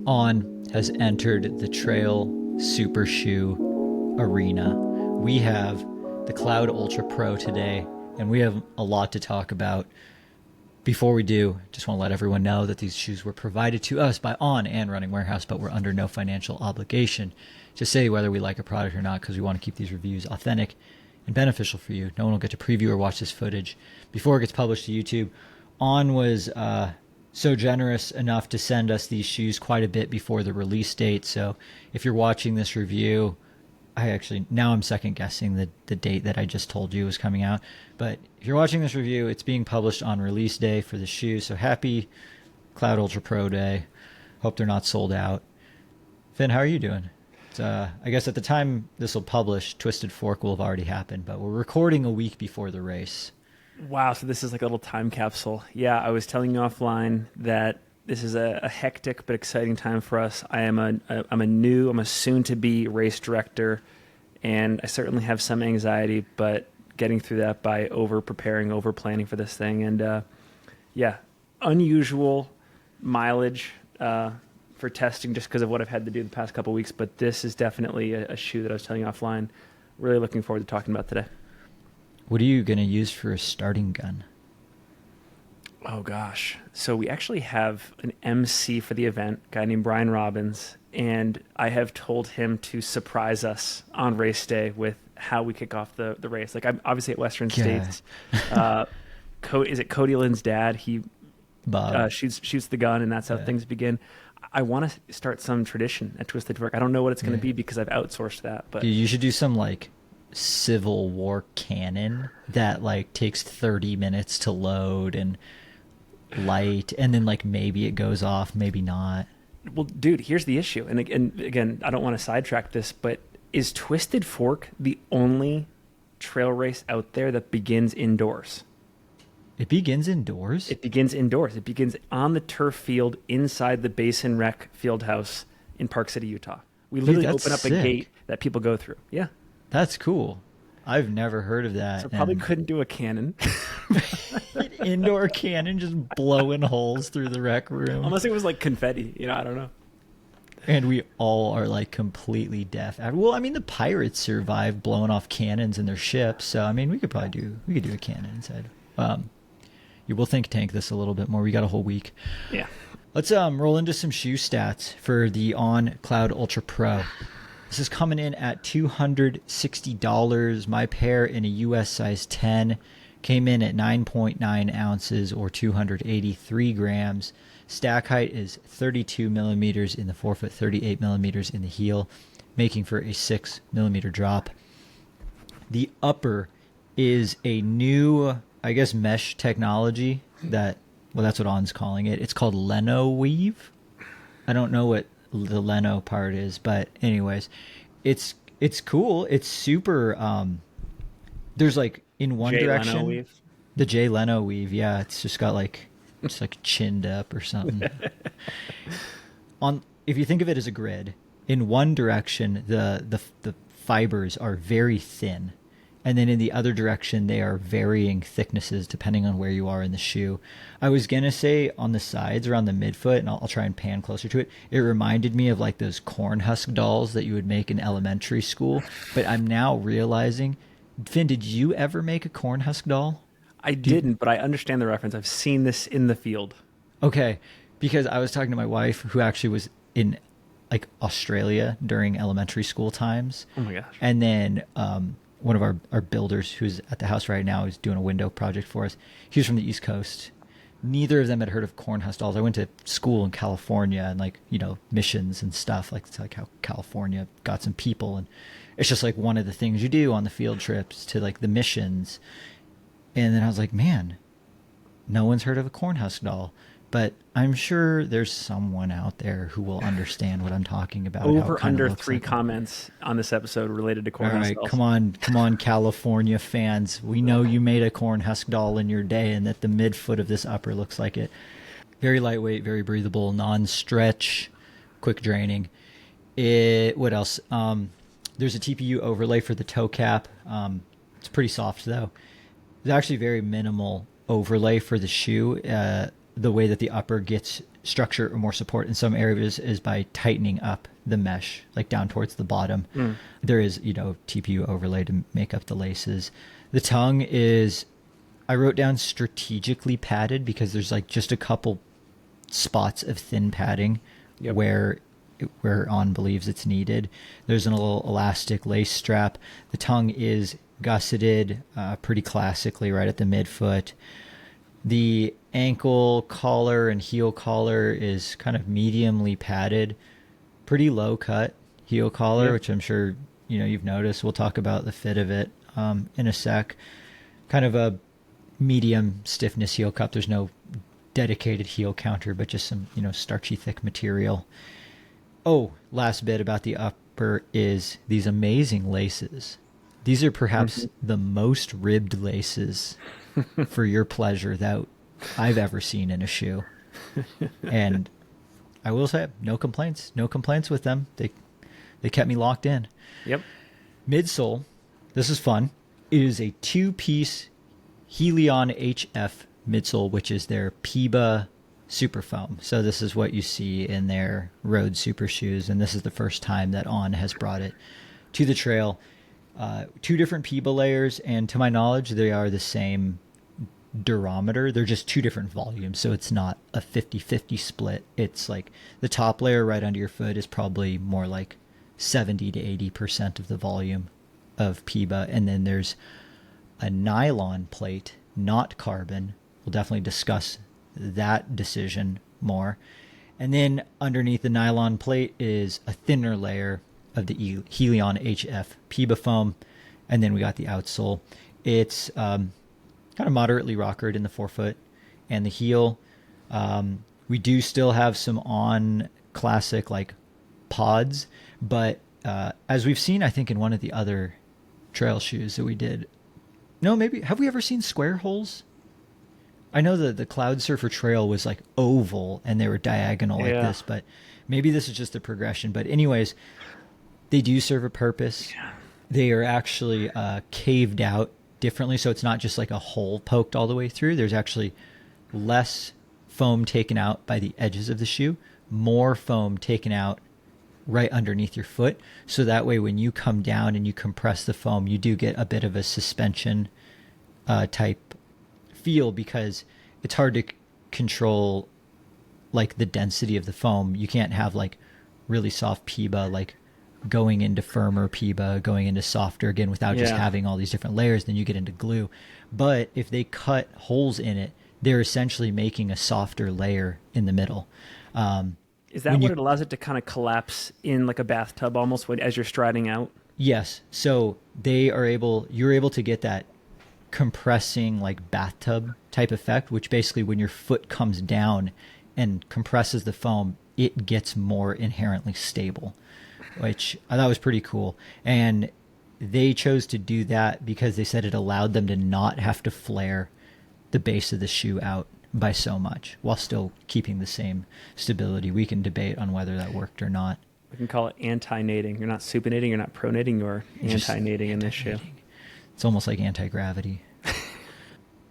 On has entered the trail super shoe arena. We have the Cloudultra Pro today, and we have a lot to talk about. Before we do, just want to let everyone know that these shoes were provided to us by On and Running Warehouse, but we're under no financial obligation to say whether we like a product or not, because we want to keep these reviews authentic and beneficial for you. No one will get to preview or watch this footage before it gets published to YouTube. On was so generous enough to send us these shoes quite a bit before the release date. So if you're watching this review, now I'm second guessing the date that I just told you was coming out. But if you're watching this review, it's being published on release day for the shoe. So happy Cloudultra Pro Day. Hope they're not sold out. Finn, how are you doing? I guess at the time this will publish, Twisted Fork will have already happened, but we're recording a week before the race. Wow, so this is like a little time capsule. Yeah, I was telling you offline that this is a hectic but exciting time for us. I'm a soon-to-be race director, and I certainly have some anxiety, but getting through that by over-preparing, over-planning for this thing. And unusual mileage for testing just because of what I've had to do the past couple of weeks, but this is definitely a shoe that I was telling you offline. Really looking forward to talking about today. What are you going to use for a starting gun? Oh, gosh. So we actually have an MC for the event, a guy named Brian Robbins, and I have told him to surprise us on race day with how we kick off the race. Like, I'm obviously at Western States. Is it Cody Lynn's dad? He shoots the gun, and that's how things begin. I want to start some tradition at Twisted Fork. I don't know what it's going to be because I've outsourced that. But you should do some, like, Civil War cannon that like takes 30 minutes to load and light, and then like maybe it goes off, maybe not. Well, dude, here's the issue, and again, I don't want to sidetrack this, but is Twisted Fork the only trail race out there that begins indoors? It begins indoors? It begins indoors. It begins on the turf field inside the Basin Rec field house in Park City, Utah. We literally open up a gate that people go through. Yeah. That's cool. I've never heard of that. So probably couldn't do a cannon. Indoor cannon just blowing holes through the rec room. Unless it was like confetti. I don't know. And we all are like completely deaf. Well, I mean, the pirates survived blowing off cannons in their ships. So, I mean, we could do a cannon inside. You will think tank this a little bit more. We got a whole week. Yeah. Let's roll into some shoe stats for the On Cloudultra Pro. This is coming in at $260. My pair in a US size 10 came in at 9.9 ounces or 283 grams. Stack height is 32 millimeters in the forefoot, 38 millimeters in the heel, making for a 6 millimeter drop. The upper is a new, I guess, mesh technology that's what On's calling it. It's called Leno Weave. I don't know what the Leno part is, but anyways, it's cool. It's super there's like in one Jay direction Leno weave. The Jay Leno weave, yeah, it's just got like it's like chinned up or something. If you think of it as a grid, in one direction the fibers are very thin, and then in the other direction they are varying thicknesses depending on where you are in the shoe. I was gonna say on the sides around the midfoot, and I'll try and pan closer to it. It reminded me of like those corn husk dolls that you would make in elementary school. But I'm now realizing, Finn, did you ever make a corn husk doll? I didn't, but I understand the reference. I've seen this in the field. Okay, because I was talking to my wife, who actually was in like Australia during elementary school times. Oh my gosh! And then one of our builders who's at the house right now is doing a window project for us. He was from the East Coast. Neither of them had heard of corn husk dolls. I went to school in California and like, missions and stuff. Like it's like how California got some people, and it's just like one of the things you do on the field trips to like the missions. And then I was like, man, no one's heard of a corn husk doll. But I'm sure there's someone out there who will understand what I'm talking about. Under 3 comments on this episode related to corn husk dolls. Come on, California fans. We know you made a corn husk doll in your day, and that the midfoot of this upper looks like it. Very lightweight, very breathable, non-stretch, quick draining. What else? There's a TPU overlay for the toe cap. It's pretty soft though. There's actually very minimal overlay for the shoe. The way that the upper gets structure or more support in some areas is by tightening up the mesh, like down towards the bottom. There is, TPU overlay to make up the laces. The tongue is, I wrote down strategically padded because there's like just a couple spots of thin padding where On believes it's needed. There's a little elastic lace strap. The tongue is gusseted pretty classically right at the midfoot. The ankle collar and heel collar is kind of mediumly padded, pretty low cut heel collar, which I'm sure you've noticed. We'll talk about the fit of it in a sec. Kind of a medium stiffness heel cup. There's no dedicated heel counter, but just some starchy thick material. Oh, last bit about the upper is these amazing laces. These are perhaps the most ribbed laces for your pleasure that I've ever seen in a shoe. And I will say, no complaints with them. They kept me locked in. Yep. Midsole, this is fun. It is a 2-piece Helion HF midsole, which is their PIBA super foam. So this is what you see in their road super shoes, and this is the first time that On has brought it to the trail. 2 different PIBA layers, and to my knowledge, they are the same durometer. They're just 2 different volumes, so it's not a 50-50 split. It's like the top layer right under your foot is probably more like 70 to 80% of the volume of PIBA, and then there's a nylon plate, not carbon. We'll definitely discuss that decision more. And then underneath the nylon plate is a thinner layer of the Helion HF PIBA foam, and then we got the outsole. It's kind of moderately rockered in the forefoot and the heel. We do still have some On classic like pods, but as we've seen, I think in one of the other trail shoes that we did, no, maybe have we ever seen square holes? I know that the Cloud Surfer Trail was like oval and they were diagonal like this, but maybe this is just the progression. But anyways, they do serve a purpose. They are actually caved out differently, so it's not just like a hole poked all the way through. There's actually less foam taken out by the edges of the shoe, more foam taken out right underneath your foot. So that way when you come down and you compress the foam, you do get a bit of a suspension type feel, because it's hard to control like the density of the foam. You can't have like really soft PIBA like going into firmer PIBA, going into softer again without just having all these different layers. Then you get into glue. But if they cut holes in it, they're essentially making a softer layer in the middle. Is that what it allows it to kind of collapse in like a bathtub almost as you're striding out? Yes. So you're able to get that compressing like bathtub type effect, which basically when your foot comes down and compresses the foam, it gets more inherently stable, which I thought was pretty cool. And they chose to do that because they said it allowed them to not have to flare the base of the shoe out by so much while still keeping the same stability. We can debate on whether that worked or not. We can call it anti-nating. You're not supinating, you're not pronating, you're anti-nating in this shoe. It's almost like anti-gravity.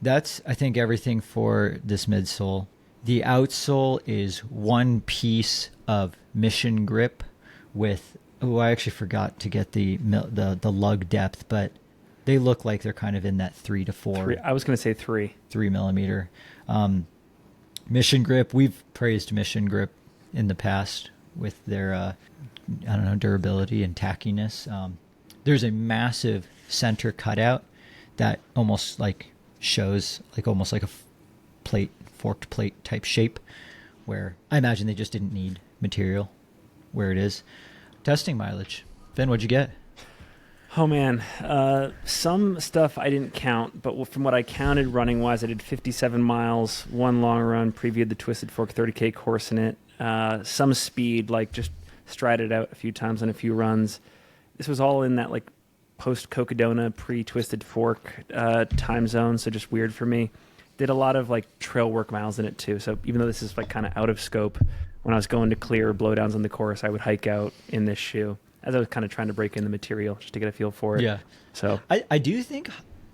That's, I think, everything for this midsole. The outsole is one piece of Mission grip with, I actually forgot to get the lug depth, but they look like they're kind of in that 3 to 4. I was going to say 3 millimeter. Mission grip. We've praised Mission grip in the past with their, durability and tackiness. There's a massive center cutout that almost like shows like almost like a forked plate type shape, where I imagine they just didn't need material where it is. Testing mileage. Finn, what'd you get? Oh man, some stuff I didn't count, but from what I counted running wise, I did 57 miles, 1 long run, previewed the Twisted Fork 30K course in it, some speed, like just strided out a few times on a few runs. This was all in that like post Cocodona, pre-Twisted Fork time zone, so just weird for me. Did a lot of like trail work miles in it too, so even though this is like kind of out of scope, when I was going to clear blowdowns on the course, I would hike out in this shoe as I was kind of trying to break in the material just to get a feel for it. Yeah. So I do think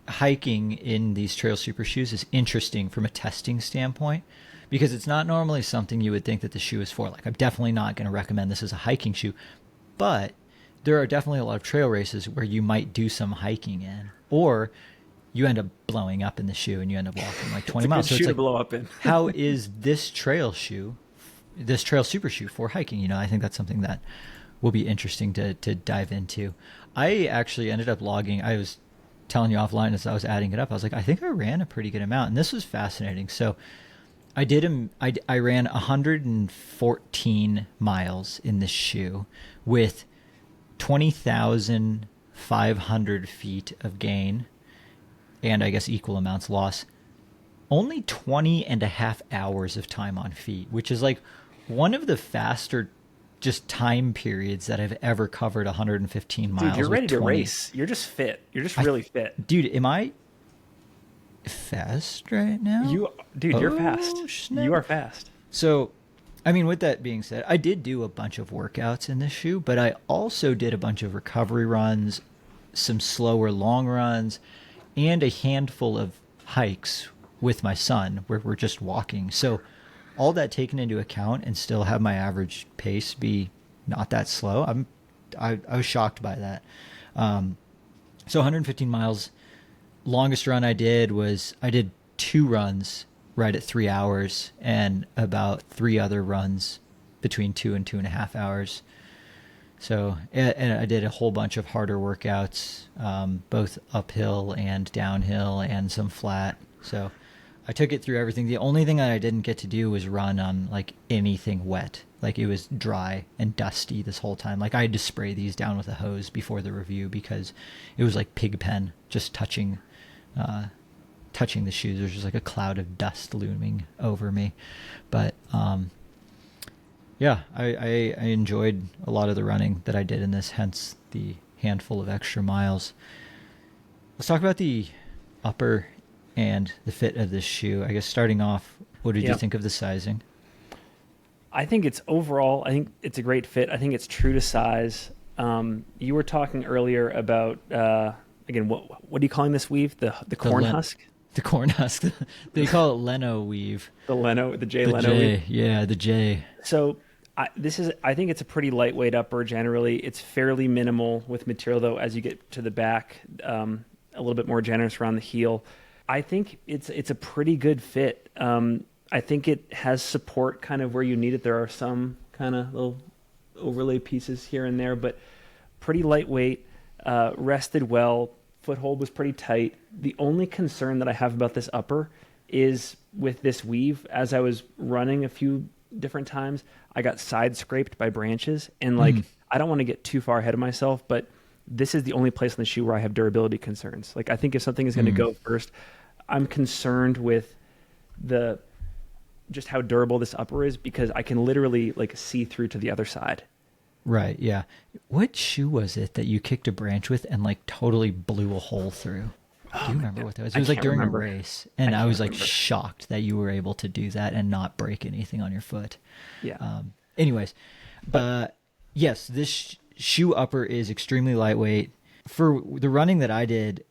hiking in these trail super shoes is interesting from a testing standpoint, because it's not normally something you would think that the shoe is for. Like, I'm definitely not going to recommend this as a hiking shoe, but there are definitely a lot of trail races where you might do some hiking in, or you end up blowing up in the shoe and you end up walking like 20 miles. So it's like, blow up in. how is this trail super shoe for hiking? You know, I think that's something that will be interesting to dive into. I actually ended up logging. I was telling you offline as I was adding it up. I was like, I think I ran a pretty good amount, and this was fascinating. So I ran 114 miles in this shoe with 20,500 feet of gain, and I guess equal amounts loss. Only 20 and a half hours of time on feet, which is like one of the faster just time periods that I've ever covered 115 miles. Dude, you're ready to race. You're just fit. You're just really fit. Dude, am I fast right now? You're fast. Snap. You are fast. So, I mean, with that being said, I did do a bunch of workouts in this shoe, but I also did a bunch of recovery runs, some slower long runs, and a handful of hikes with my son where we're just walking. So all that taken into account and still have my average pace be not that slow, I was shocked by that. So 115 miles. Longest run I did was I did 2 runs right at 3 hours and about 3 other runs between 2 and 2.5 hours. So, and I did a whole bunch of harder workouts, both uphill and downhill and some flat. So I took it through everything. The only thing that I didn't get to do was run on like anything wet. Like, it was dry and dusty this whole time. Like, I had to spray these down with a hose before the review because it was like pig pen just touching the shoes. There's just like a cloud of dust looming over me. But yeah, I enjoyed a lot of the running that I did in this, hence the handful of extra miles. Let's talk about the upper and the fit of this shoe. I guess starting off, what did you think of the sizing? I think it's overall, I think it's a great fit. I think it's true to size. You were talking earlier about, again, what are you calling this weave? The corn husk? The corn husk. They call it Leno weave. The J Leno weave. Yeah, the J. So I think it's a pretty lightweight upper generally. It's fairly minimal with material, though, as you get to the back, a little bit more generous around the heel. I think it's a pretty good fit. I think it has support kind of where you need it. There are some kind of little overlay pieces here and there, but pretty lightweight, rested well. Foothold was pretty tight. The only concern that I have about this upper is with this weave. As I was running a few different times, I got side scraped by branches, and I don't want to get too far ahead of myself, but this is the only place in the shoe where I have durability concerns. Like, I think if something is going to go first, I'm concerned with just how durable this upper is, because I can literally like see through to the other side. Right. Yeah. What shoe was it that you kicked a branch with and like totally blew a hole through? Do you remember what that was? It was like during a race, and I was like shocked that you were able to do that and not break anything on your foot. Yeah. Anyways, but yes, this shoe upper is extremely lightweight. For the running that I did,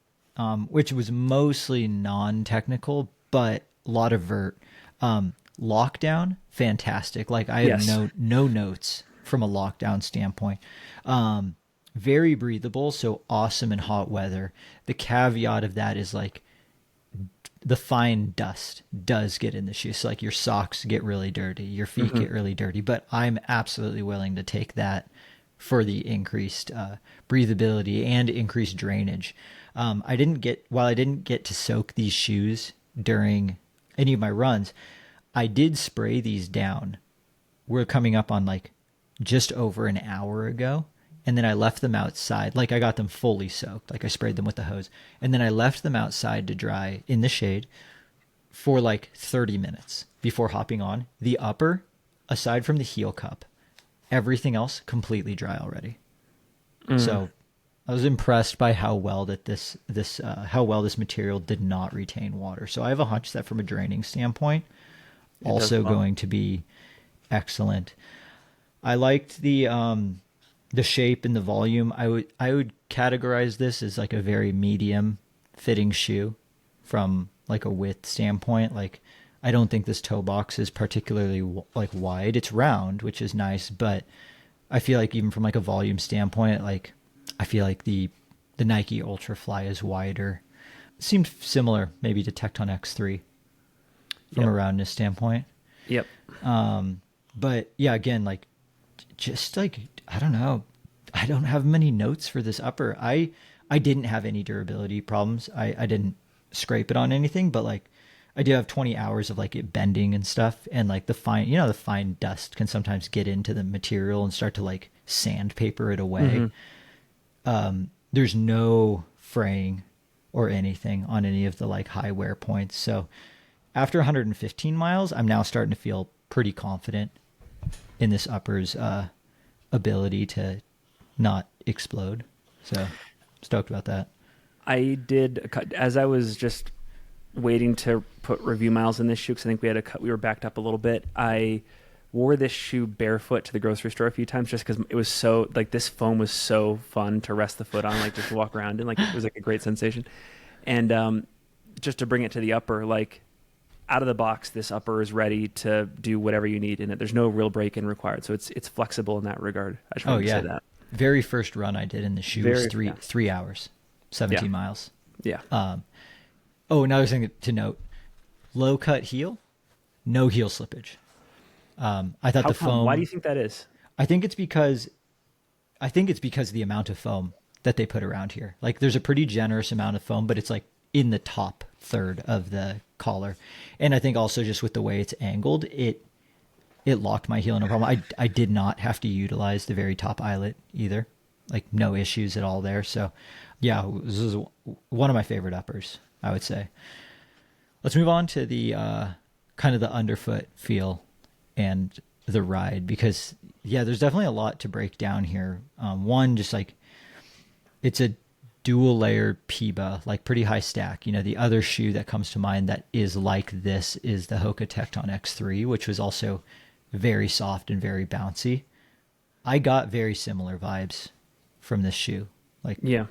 which was mostly non-technical, but a lot of vert, lockdown, fantastic. Like, I have no notes from a lockdown standpoint. Very breathable, so awesome in hot weather. The caveat of that is like the fine dust does get in the shoes. So like your socks get really dirty, your feet get really dirty, but I'm absolutely willing to take that for the increased breathability and increased drainage. While I didn't get to soak these shoes during any of my runs, I did spray these down. We're coming up on like just over an hour ago. And then I left them outside. Like, I got them fully soaked. Like, I sprayed them with the hose. And then I left them outside to dry in the shade for like 30 minutes before hopping on. The upper, aside from the heel cup, everything else completely dry already. So I was impressed by how well that this material did not retain water. So I have a hunch that from a draining standpoint, also going to be excellent. I liked the shape and the volume. I would categorize this as like a very medium fitting shoe from like a width standpoint. Like, I don't think this toe box is particularly like wide. It's round, which is nice, but I feel like even from like a volume standpoint, like I feel like the Nike Ultrafly is wider. Seemed similar maybe to Tecton X3 from a roundness standpoint. Yep. But yeah, again, like just like, I don't know. I don't have many notes for this upper. I didn't have any durability problems. I didn't scrape it on anything, but like I do have 20 hours of like it bending and stuff. And like the fine dust can sometimes get into the material and start to like sandpaper it away. There's no fraying or anything on any of the like high wear points. So after 115 miles, I'm now starting to feel pretty confident in this upper's ability to not explode. So stoked about that. I did, as I was just waiting to put review miles in this shoe, because I think we were backed up a little bit. I wore this shoe barefoot to the grocery store a few times just because it was so, like, this foam was so fun to rest the foot on, like just to walk around in. Like it was like a great sensation. And just to bring it to the upper, like out of the box, this upper is ready to do whatever you need in it. There's no real break-in required, so it's flexible in that regard. I just wanted to say that. Very first run I did in the shoe was 3 hours, 17 miles. Yeah. Another thing to note: low cut heel, no heel slippage. I thought the foam. Why do you think that is? I think it's because of the amount of foam that they put around here. Like there's a pretty generous amount of foam, but it's like in the top third of the collar. And I think also just with the way it's angled, it locked my heel, no problem. I did not have to utilize the very top eyelet either. Like no issues at all there. So yeah, this is one of my favorite uppers, I would say. Let's move on to the kind of the underfoot feel and the ride, because yeah, there's definitely a lot to break down here. One, just like it's a dual layer PIBA, like pretty high stack. You know, the other shoe that comes to mind that is like this is the Hoka Tecton X3, which was also very soft and very bouncy. I got very similar vibes from this shoe. Like, yeah,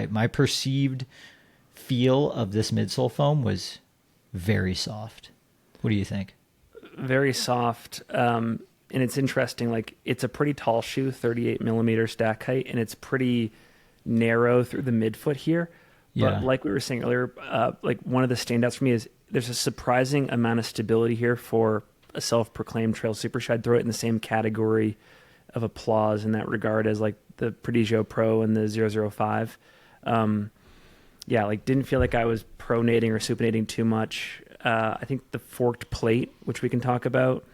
my perceived feel of this midsole foam was very soft. What do you think? Very soft. And it's interesting. Like, it's a pretty tall shoe, 38 millimeter stack height, and it's pretty narrow through the midfoot here. But like we were saying earlier, like one of the standouts for me is there's a surprising amount of stability here for a self-proclaimed trail super shoe. I'd throw it in the same category of applause in that regard as like the Prodigio Pro and the 005. Yeah, like didn't feel like I was pronating or supinating too much. I think the forked plate, which we can talk about,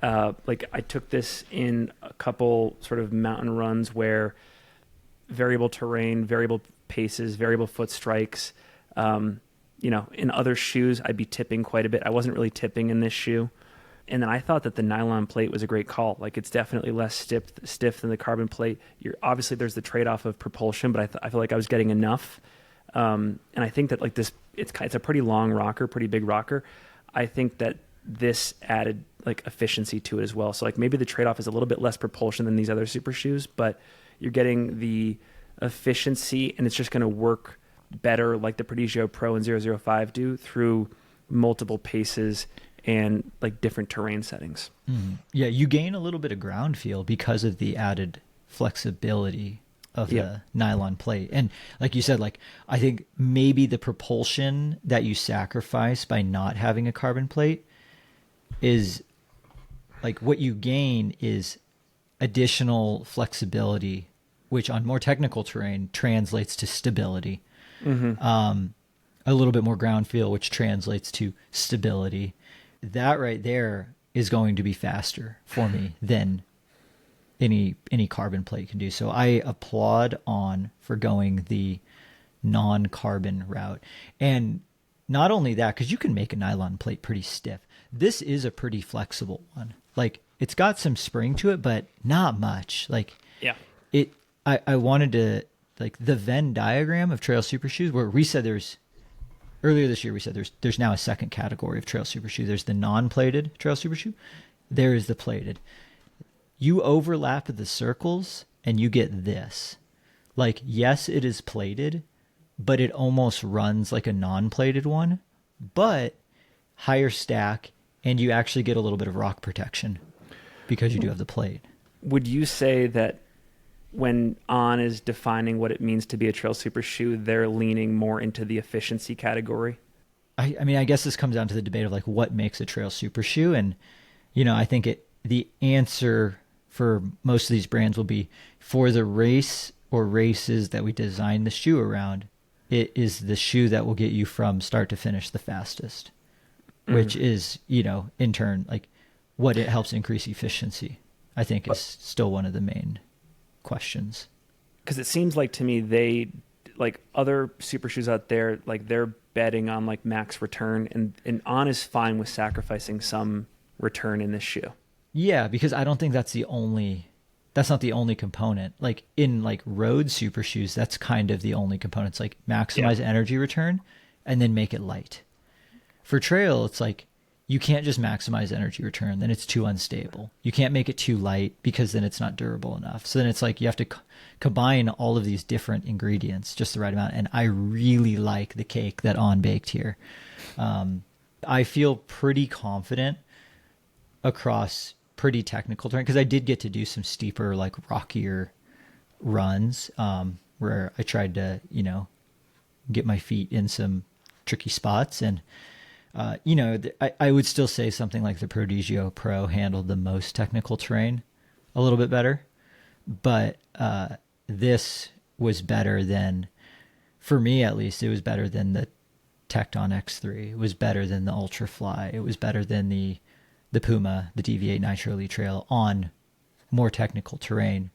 like I took this in a couple sort of mountain runs where variable terrain, variable paces, variable foot strikes. You know, in other shoes, I'd be tipping quite a bit. I wasn't really tipping in this shoe. And then I thought that the nylon plate was a great call. Like it's definitely less stiff than the carbon plate. Obviously there's the trade-off of propulsion, but I feel like I was getting enough. And I think that like this, it's a pretty long rocker, pretty big rocker. I think that this added like efficiency to it as well. So like maybe the trade-off is a little bit less propulsion than these other super shoes, but you're getting the efficiency and it's just going to work better like the Prodigio Pro and 005 do through multiple paces and like different terrain settings. Yeah, you gain a little bit of ground feel because of the added flexibility of the nylon plate. And like you said, like I think maybe the propulsion that you sacrifice by not having a carbon plate is like what you gain is additional flexibility, which on more technical terrain translates to stability. A little bit more ground feel, which translates to stability. That right there is going to be faster for me than any carbon plate can do. So I applaud On for going the non-carbon route. And not only that, because you can make a nylon plate pretty stiff. This is a pretty flexible one. Like it's got some spring to it, but not much. Like I wanted to, like the Venn diagram of trail super shoes, where we said earlier this year we said there's now a second category of trail super shoe. There's the non-plated trail super shoe. There is the plated. You overlap the circles and you get this. Like, yes, it is plated, but it almost runs like a non-plated one, but higher stack and you actually get a little bit of rock protection because you do have the plate. Would you say that when On is defining what it means to be a trail super shoe, they're leaning more into the efficiency category? I mean, I guess this comes down to the debate of like what makes a trail super shoe. And, you know, I think the answer for most of these brands will be for the race or races that we design the shoe around, it is the shoe that will get you from start to finish the fastest, which is, you know, in turn, like what it helps increase efficiency, I think is still one of the main questions. Because it seems like to me, they, like other super shoes out there, like they're betting on like max return, and On is fine with sacrificing some return in this shoe. Yeah, because I don't think that's not the only component. Like in like road super shoes, that's kind of the only component. It's like maximize energy return and then make it light. For trail, it's like you can't just maximize energy return, then it's too unstable. You can't make it too light because then it's not durable enough. So then it's like you have to combine all of these different ingredients just the right amount. And I really like the cake that On baked here. I feel pretty confident across pretty technical terrain because I did get to do some steeper, like rockier runs where I tried to, you know, get my feet in some tricky spots. And you know, I would still say something like the Prodigio Pro handled the most technical terrain a little bit better. But this was better than, for me at least, it was better than the Tecton X3. It was better than the Ultrafly. It was better than the Puma, the DV8 Nitro Elite Trail on more technical terrain.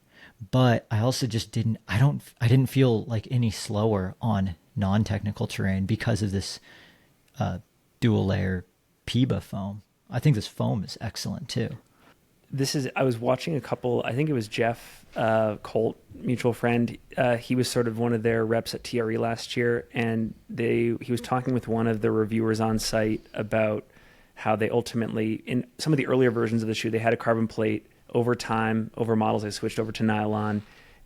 But I also just I didn't feel like any slower on non-technical terrain because of this dual layer PIBA foam. I think this foam is excellent too. I was watching a couple, I think it was Jeff Colt, mutual friend. He was sort of one of their reps at TRE last year, and he was talking with one of the reviewers on site about how they ultimately, in some of the earlier versions of the shoe, they had a carbon plate. Over time, over models, they switched over to nylon.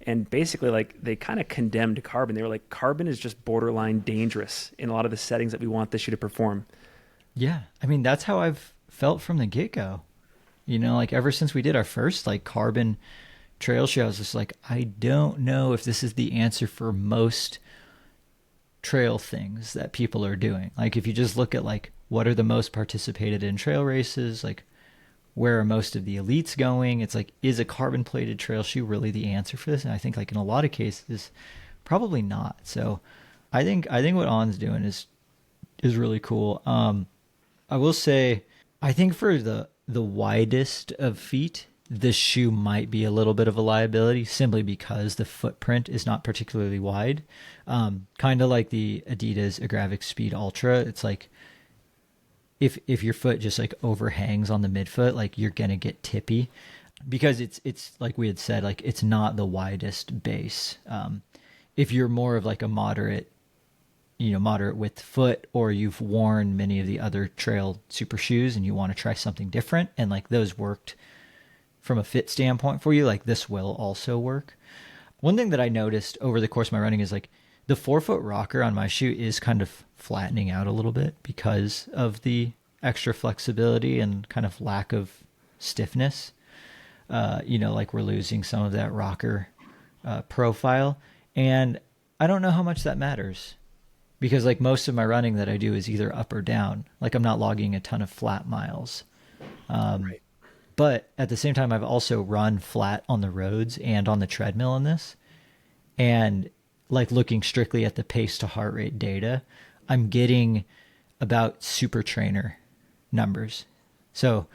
And basically, like, they kind of condemned carbon. They were like, carbon is just borderline dangerous in a lot of the settings that we want this shoe to perform. Yeah. I mean, that's how I've felt from the get-go. You know, like ever since we did our first like carbon trail show, I was just like, I don't know if this is the answer for most trail things that people are doing. Like if you just look at like what are the most participated in trail races, like where are most of the elites going, it's like, is a carbon plated trail shoe really the answer for this? And I think like in a lot of cases probably not. So I think what On's doing is really cool. I will say I think for the widest of feet, this shoe might be a little bit of a liability simply because the footprint is not particularly wide. Kind of like the Adidas Agravic Speed Ultra. It's like if your foot just like overhangs on the midfoot, like you're going to get tippy because it's like we had said, like it's not the widest base. If you're more of like a moderate width foot, or you've worn many of the other trail super shoes and you want to try something different and like those worked from a fit standpoint for you, like this will also work. One thing that I noticed over the course of my running is like the 4-foot rocker on my shoe is kind of flattening out a little bit because of the extra flexibility and kind of lack of stiffness. Like we're losing some of that rocker profile. And I don't know how much that matters because like most of my running that I do is either up or down. Like I'm not logging a ton of flat miles. Right. But at the same time, I've also run flat on the roads and on the treadmill on this. And like looking strictly at the pace to heart rate data, I'm getting about super trainer numbers. So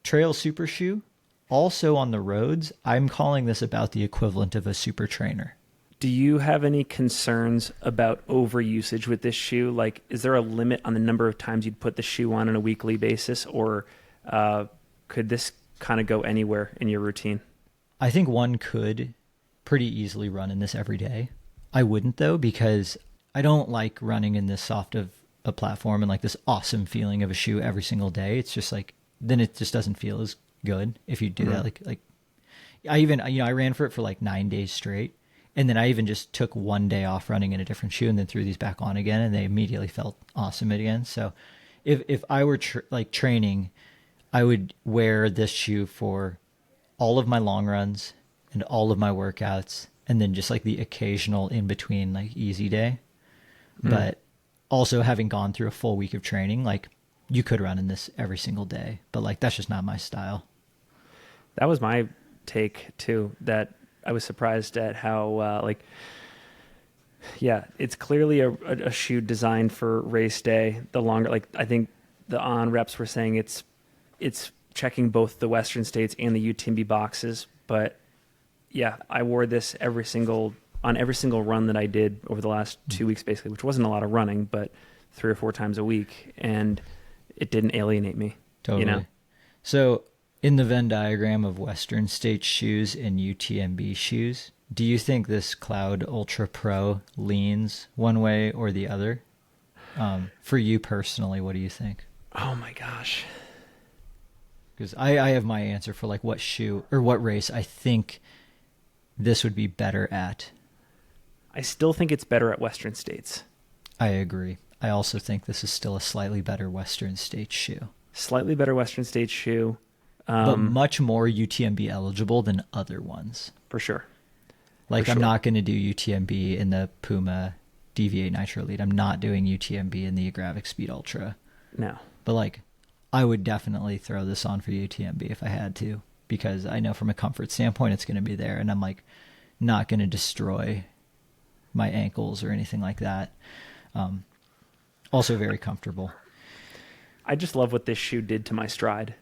trail super shoe, also on the roads, I'm calling this about the equivalent of a super trainer. Do you have any concerns about overusage with this shoe? Like, is there a limit on the number of times you'd put the shoe on a weekly basis, or could this kind of go anywhere in your routine? I think one could pretty easily run in this every day. I wouldn't though, because I don't like running in this soft of a platform and like this awesome feeling of a shoe every single day. It's just like, then it just doesn't feel as good if you do that. Like I ran for it for like 9 days straight. And then I even just took 1 day off running in a different shoe and then threw these back on again, and they immediately felt awesome again. So if I were like training, I would wear this shoe for all of my long runs and all of my workouts, and then just like the occasional in between like easy day. But also having gone through a full week of training, like you could run in this every single day, but like that's just not my style. That was my take too, that I was surprised at how it's clearly a shoe designed for race day. The longer, like I think the on reps were saying it's checking both the Western States and the UTMB boxes. But yeah, I wore this on every single run that I did over the last 2 weeks, basically, which wasn't a lot of running, but 3 or 4 times a week, and it didn't alienate me. Totally. You know? So in the Venn diagram of Western States shoes and UTMB shoes, do you think this Cloudultra Pro leans one way or the other? For you personally, what do you think? Oh my gosh. Because I have my answer for like what shoe or what race I think this would be better at. I still think it's better at Western States. I agree. I also think this is still a slightly better Western States shoe. Slightly better Western States shoe. But much more UTMB eligible than other ones. For sure. Like, For I'm sure. not going to do UTMB in the Puma DV8 Nitro Elite. I'm not doing UTMB in the Agravic Speed Ultra. No. But, like, I would definitely throw this on for UTMB if I had to, because I know from a comfort standpoint it's going to be there, and I'm, like, not going to destroy my ankles or anything like that. Also very comfortable. I just love what this shoe did to my stride.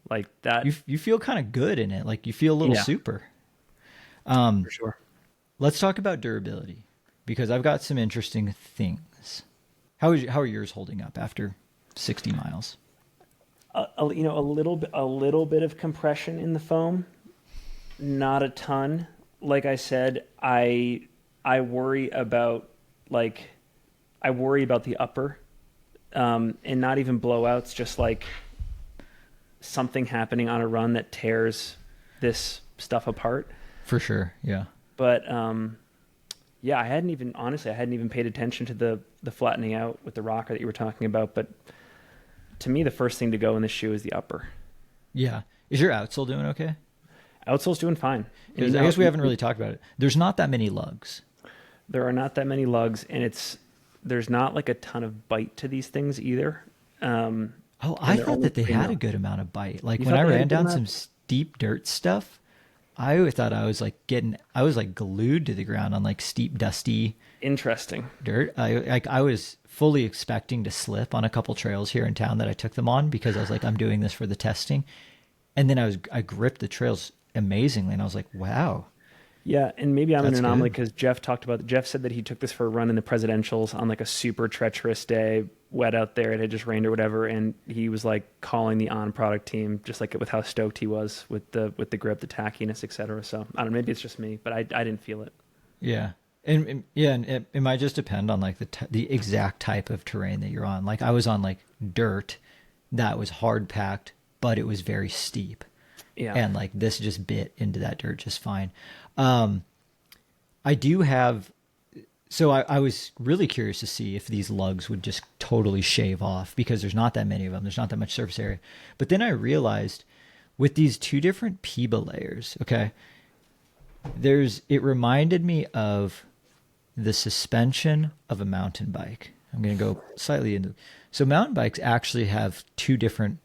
Like that. You feel kind of good in it. Like, you feel a little super. For sure. Let's talk about durability, because I've got some interesting things. How are yours holding up after 60 miles? A little bit of compression in the foam, not a ton. Like I said, I worry about the upper, and not even blowouts, just like something happening on a run that tears this stuff apart. For sure, yeah. But I hadn't even paid attention to the flattening out with the rocker that you were talking about. But to me, the first thing to go in this shoe is the upper. Yeah. Is your outsole doing okay? Outsole's doing fine. Because I guess we haven't really talked about it. There's not that many lugs. There are not that many lugs, and there's not like a ton of bite to these things either. I thought that they had a good amount of bite. Like You when thought I they had a ran good down amount? some steep dirt stuff, I thought I was like glued to the ground on like steep, dusty Interesting. dirt. I was fully expecting to slip on a couple trails here in town that I took them on, because I was like, I'm doing this for the testing. And then I gripped the trails amazingly, and I was like, wow. Yeah, and maybe I'm That's an anomaly good. because Jeff said that he took this for a run in the presidentials on like a super treacherous day, wet out there, it had just rained or whatever, and he was like calling the on product team, just like with how stoked he was with the grip, the tackiness, etc. So I don't know, maybe it's just me, but I didn't feel it. Yeah. And it might just depend on like the exact type of terrain that you're on. Like I was on like dirt that was hard packed, but it was very steep. Yeah. And like this just bit into that dirt just fine. I do have, so I was really curious to see if these lugs would just totally shave off, because there's not that many of them. There's not that much surface area. But then I realized with these two different PIBA layers, okay, it reminded me of the suspension of a mountain bike. I'm going to go slightly into, so mountain bikes actually have two different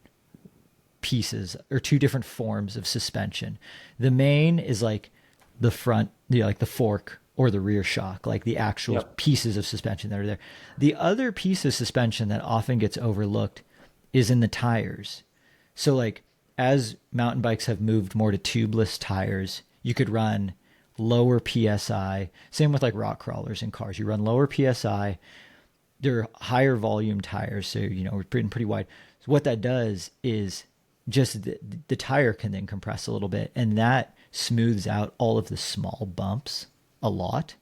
pieces or two different forms of suspension. The main is like the front, like the fork or the rear shock, like the actual pieces of suspension that are there. The other piece of suspension that often gets overlooked is in the tires. So like as mountain bikes have moved more to tubeless tires, you could run lower PSI. Same with like rock crawlers in cars. You run lower PSI. They're higher volume tires, so we're pretty wide. So what that does is just the tire can then compress a little bit, and that smooths out all of the small bumps a lot.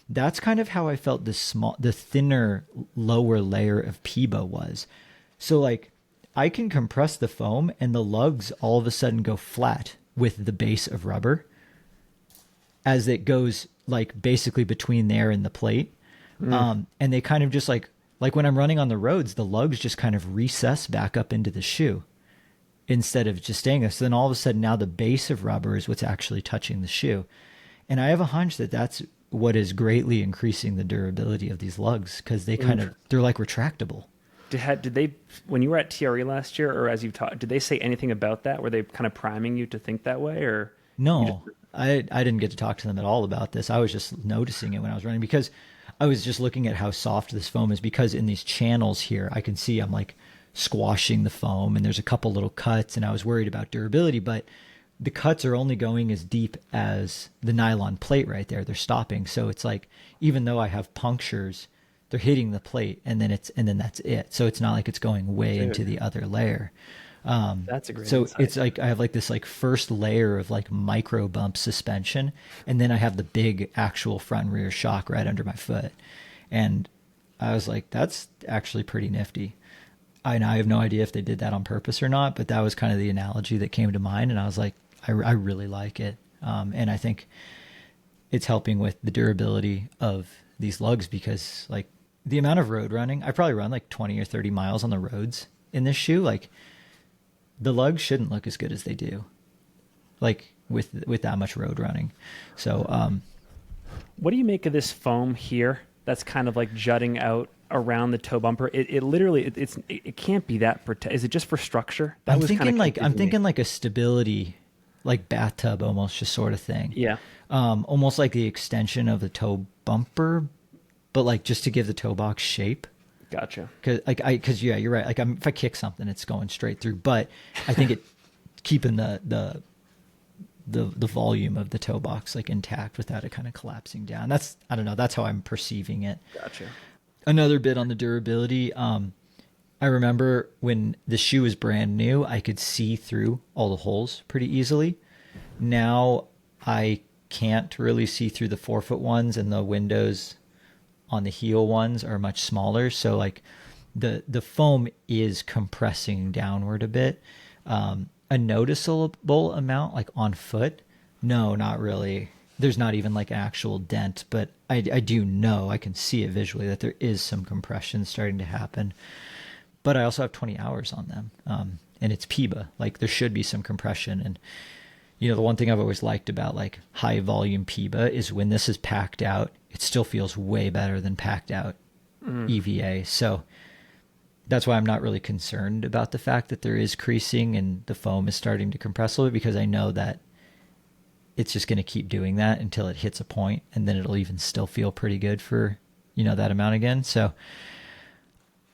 That's kind of how I felt the thinner lower layer of PIBA was. So like I can compress the foam and the lugs all of a sudden go flat with the base of rubber as it goes like basically between there and the plate. And they kind of just like Like when I'm running on the roads, the lugs just kind of recess back up into the shoe instead of just staying there. So then all of a sudden now the base of rubber is what's actually touching the shoe. And I have a hunch that that's what is greatly increasing the durability of these lugs because they're like retractable. Did they, when you were at TRE last year, or as you've taught, did they say anything about that? Were they kind of priming you to think that way, or? No, I didn't get to talk to them at all about this. I was just noticing it when I was running because I was just looking at how soft this foam is because in these channels here, I can see I'm like squashing the foam and there's a couple little cuts and I was worried about durability, but the cuts are only going as deep as the nylon plate right there. They're stopping. So it's like, even though I have punctures, they're hitting the plate and then that's it. So it's not like it's going way into the other layer. That's a great so insight. It's like I have like this like first layer of like micro bump suspension and then I have the big actual front and rear shock right under my foot. And I was like, that's actually pretty nifty. I have no idea if they did that on purpose or not, but that was kind of the analogy that came to mind. And I was like, I really like it. And I think it's helping with the durability of these lugs because like the amount of road running, I probably run like 20 or 30 miles on the roads in this shoe. Like the lugs shouldn't look as good as they do, like with that much road running. So, what do you make of this foam here? That's kind of like jutting out around the toe bumper. It literally, it can't be that is it just for structure? I'm thinking like a stability, like bathtub almost just sort of thing. Yeah. Almost like the extension of the toe bumper, but like just to give the toe box shape. Gotcha. Cause yeah, you're right. Like if I kick something, it's going straight through, but I think it keeping the volume of the toe box like intact without it kind of collapsing down. I don't know. That's how I'm perceiving it. Gotcha. Another bit on the durability. I remember when the shoe was brand new, I could see through all the holes pretty easily. Now I can't really see through the 4-foot ones, and the windows on the heel ones are much smaller. So like the foam is compressing downward a bit. A noticeable amount like on foot? No, not really. There's not even like an actual dent, but I do know, I can see it visually that there is some compression starting to happen. But I also have 20 hours on them. And it's PIBA. Like there should be some compression. And, you know, the one thing I've always liked about like high volume PIBA is when this is packed out, it still feels way better than packed out EVA. So that's why I'm not really concerned about the fact that there is creasing and the foam is starting to compress a little bit, because I know that it's just going to keep doing that until it hits a point, and then it'll even still feel pretty good for, you know, that amount again. So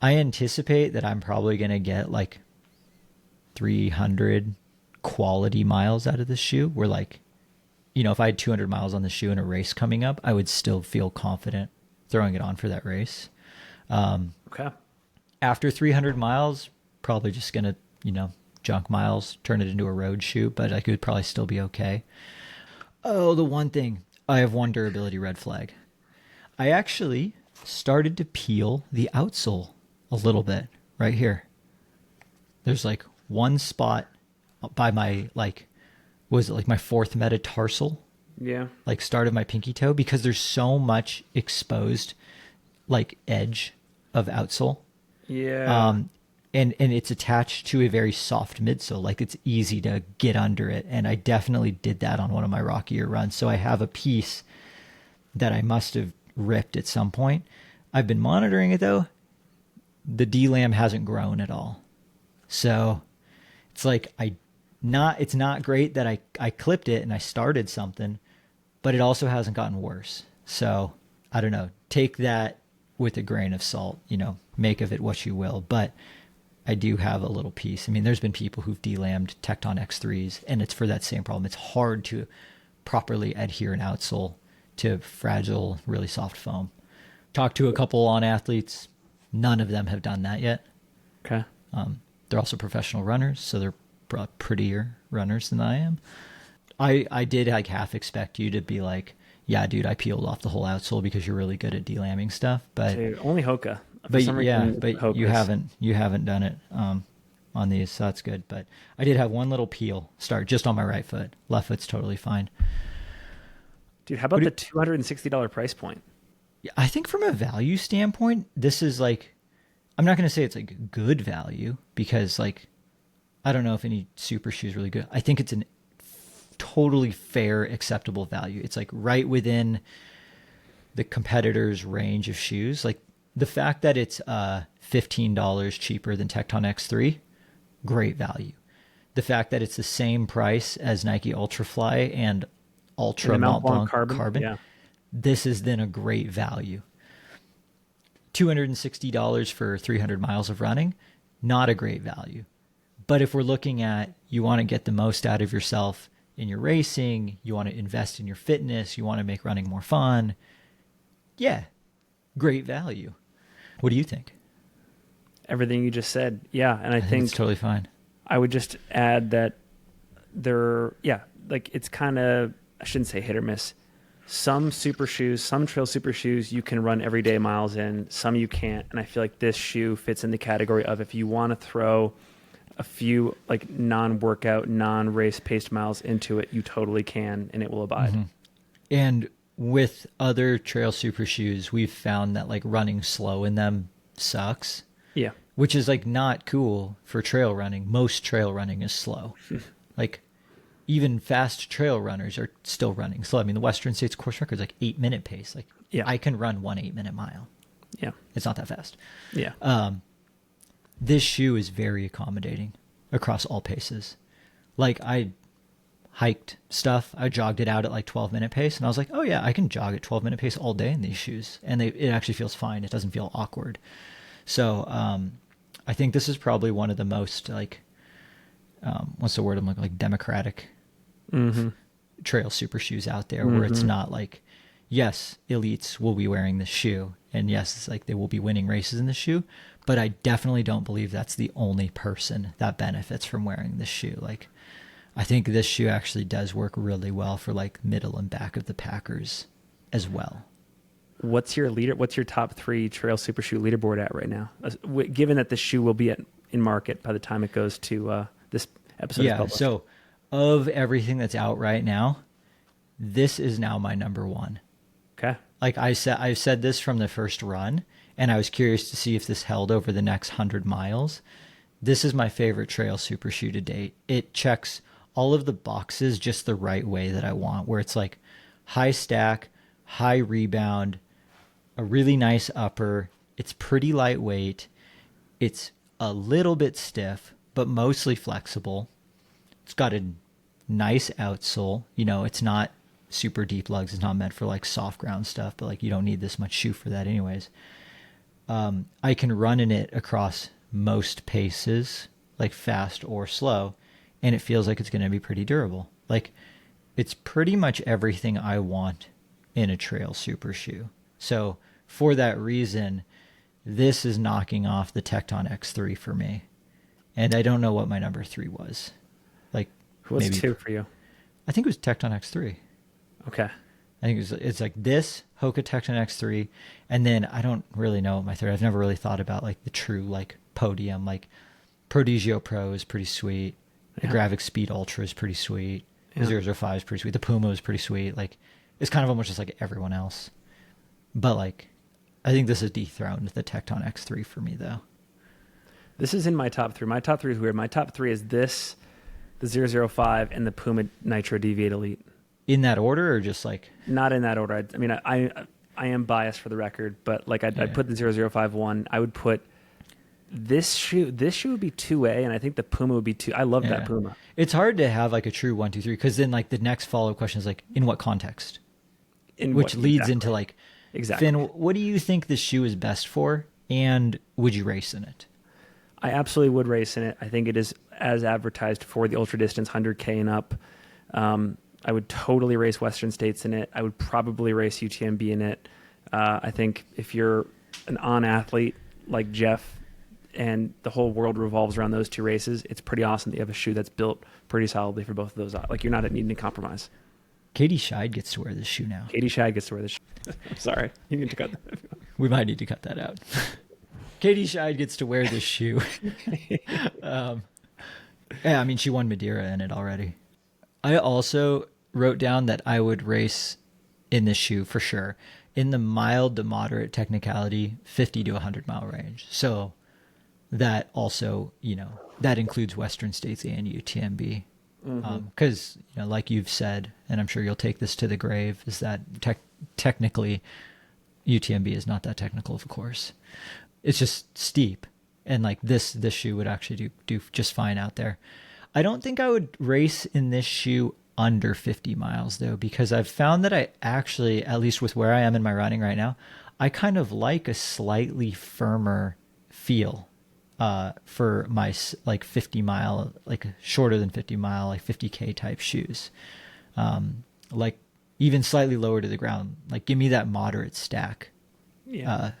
I anticipate that I'm probably going to get like 300 quality miles out of this shoe, where like, you know, if I had 200 miles on the shoe in a race coming up, I would still feel confident throwing it on for that race. Okay. After 300 miles, probably just going to, you know, junk miles, turn it into a road shoe, but I could probably still be okay. Oh, the one thing, I have one durability red flag. I actually started to peel the outsole a little bit right here. There's like one spot by my, like, was it like my fourth metatarsal? Yeah. Like start of my pinky toe, because there's so much exposed like edge of outsole. Yeah. And it's attached to a very soft midsole. Like it's easy to get under it. And I definitely did that on one of my rockier runs. So I have a piece that I must have ripped at some point. I've been monitoring it though. The D-lam hasn't grown at all. So it's like it's not great that I clipped it and I started something, but it also hasn't gotten worse. So I don't know. Take that with a grain of salt, you know, make of it what you will. But I do have a little piece. I mean, there's been people who've de-lammed Tecton X3s, and it's for that same problem. It's hard to properly adhere an outsole to fragile, really soft foam. Talked to a couple on athletes. None of them have done that yet. Okay. They're also professional runners, so they're prettier runners than I am. I did like half expect you to be like, yeah, dude, I peeled off the whole outsole because you're really good at de-lamming stuff. But Dude, only Hoka. but you haven't done it on these, so that's good. But I did have one little peel start just on my right foot. Left foot's totally fine. Dude, how about the $260 price point? I think from a value standpoint, this is like I'm not going to say it's like good value because like, I don't know if any super shoe is really good. I think it's an totally fair, acceptable value. It's like right within the competitor's range of shoes. Like the fact that it's $15 cheaper than Tecton X3, great value. The fact that it's the same price as Nike Ultrafly and Ultra Mont Blanc Carbon, yeah. this is then a great value. $260 for 300 miles of running, not a great value. But if we're looking at you want to get the most out of yourself in your racing, you want to invest in your fitness, you want to make running more fun, yeah, great value. What do you think? Everything you just said. Yeah. And I think it's totally fine. I would just add that like it's kind of, I shouldn't say hit or miss. Some super shoes, some trail super shoes, you can run everyday miles in, some you can't. And I feel like this shoe fits in the category of if you want to throw a few like non-workout, non-race paced miles into it, you totally can, and it will abide. Mm-hmm. And with other trail super shoes, we've found that like running slow in them sucks. Yeah. Which is like not cool for trail running. Most trail running is slow. Like even fast trail runners are still running slow. I mean, the Western States course record is like 8-minute pace. Like I can run 1 8-minute mile. Yeah. It's not that fast. Yeah. This shoe is very accommodating across all paces. Like I hiked stuff. I jogged it out at like 12-minute pace. And I was like, oh yeah, I can jog at 12-minute pace all day in these shoes. And it actually feels fine. It doesn't feel awkward. So I think this is probably one of the most like, what's the word I'm looking like democratic trail super shoes out there where it's not like, yes, elites will be wearing this shoe. And yes, it's like they will be winning races in this shoe. But I definitely don't believe that's the only person that benefits from wearing this shoe. Like, I think this shoe actually does work really well for like middle and back of the packers as well. What's your top 3 trail super shoe leaderboard at right now? Given that the shoe will be in market by the time it goes to this episode. Yeah. So of everything that's out right now, this is now my number 1. Okay. Like I've said this from the first run, and I was curious to see if this held over the next 100 miles. This is my favorite trail super shoe to date. It checks all of the boxes just the right way that I want, where it's like high stack, high rebound, a really nice upper. It's pretty lightweight. It's a little bit stiff, but mostly flexible. It's got a nice outsole. You know, it's not super deep lugs. It's not meant for like soft ground stuff, but like you don't need this much shoe for that anyways. I can run in it across most paces, like fast or slow, and it feels like it's going to be pretty durable. Like it's pretty much everything I want in a trail super shoe. So for that reason, this is knocking off the Tecton X3 for me. And I don't know what my number 3 was. Like what's maybe 2 for you? I think it was Tecton X3. Okay. I think it's like this Hoka Tecton X3, and then I don't really know what my third. I've never really thought about like the true like podium. Like Prodigio Pro is pretty sweet. The Gravix Speed Ultra is pretty sweet. The 005 is pretty sweet. The Puma is pretty sweet. Like it's kind of almost just like everyone else. But like I think this is dethroned the Tecton X3 for me though. This is in my top 3. My top 3 is weird. My top 3 is this, the 005, and the Puma Nitro Deviate Elite. In that order, or just like not in that order? I mean, I am biased for the record, but like I'd put the 005 1. I would put this shoe. This shoe would be 2A, and I think the Puma would be 2. I love that Puma. It's hard to have like a true 1, 2, 3 because then like the next follow up question is like in what context, which leads into like Finn. What do you think this shoe is best for, and would you race in it? I absolutely would race in it. I think it is as advertised for the ultra distance 100K and up. I would totally race Western States in it. I would probably race UTMB in it. I think if you're an on-athlete like Jeff and the whole world revolves around those 2 races, it's pretty awesome that you have a shoe that's built pretty solidly for both of those. Like you're not needing to compromise. Katie Scheid gets to wear this shoe now. Katie Scheid gets to wear this shoe. I'm sorry. You need to cut that. We might need to cut that out. Katie Scheid gets to wear this shoe. Yeah, I mean, she won Madeira in it already. I also wrote down that I would race in this shoe for sure in the mild to moderate technicality 50 to 100 mile range. So that also, that includes Western States and UTMB. Because, like you've said, and I'm sure you'll take this to the grave, is that technically UTMB is not that technical of a course. It's just steep. And like this shoe would actually do just fine out there. I don't think I would race in this shoe under 50 miles though, because I've found that I actually, at least with where I am in my running right now, I kind of like a slightly firmer feel for my like 50 mile, like shorter than 50 mile, like 50K type shoes. Like even slightly lower to the ground, like give me that moderate stack. Yeah.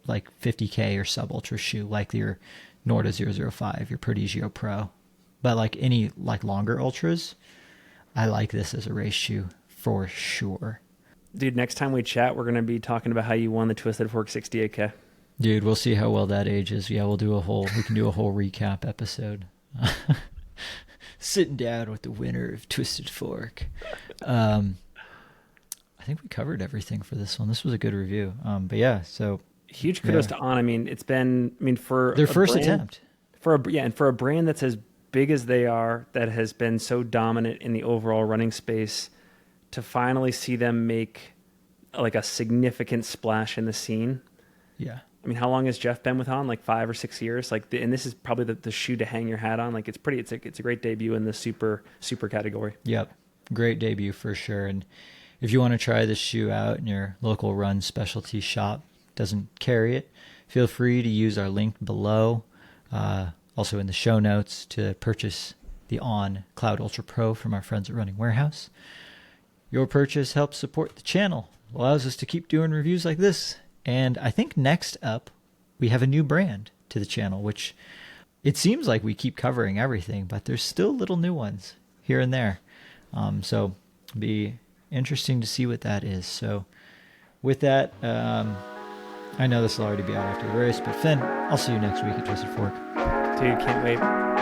Like 50K or sub ultra shoe, like your Norda 005, your Prodigio Pro. But like any like longer ultras, I like this as a race shoe for sure. Dude, next time we chat, we're going to be talking about how you won the Twisted Fork 68K. Dude, we'll see how well that ages. Yeah, we can do a whole recap episode. Sitting down with the winner of Twisted Fork. I think we covered everything for this one. This was a good review. But yeah, so huge kudos to On. I mean, it's been, for their first attempt. And for a brand that's as big as they are, that has been so dominant in the overall running space, to finally see them make like a significant splash in the scene. Yeah. I mean, how long has Jeff been with On? Like 5 or 6 years. And this is probably the shoe to hang your hat on. Like it's a great debut in the super category. Yep, great debut for sure. And if you want to try this shoe out in your local run specialty shop, doesn't carry it, feel free to use our link below, also in the show notes, to purchase the On Cloudultra Pro from our friends at Running Warehouse. Your purchase helps support the channel, allows us to keep doing reviews like this. And I think next up, we have a new brand to the channel, which it seems like we keep covering everything, but there's still little new ones here and there. So it'll be interesting to see what that is. So with that, I know this will already be out after the race, but Finn, I'll see you next week at Twisted Fork. Dude, can't wait.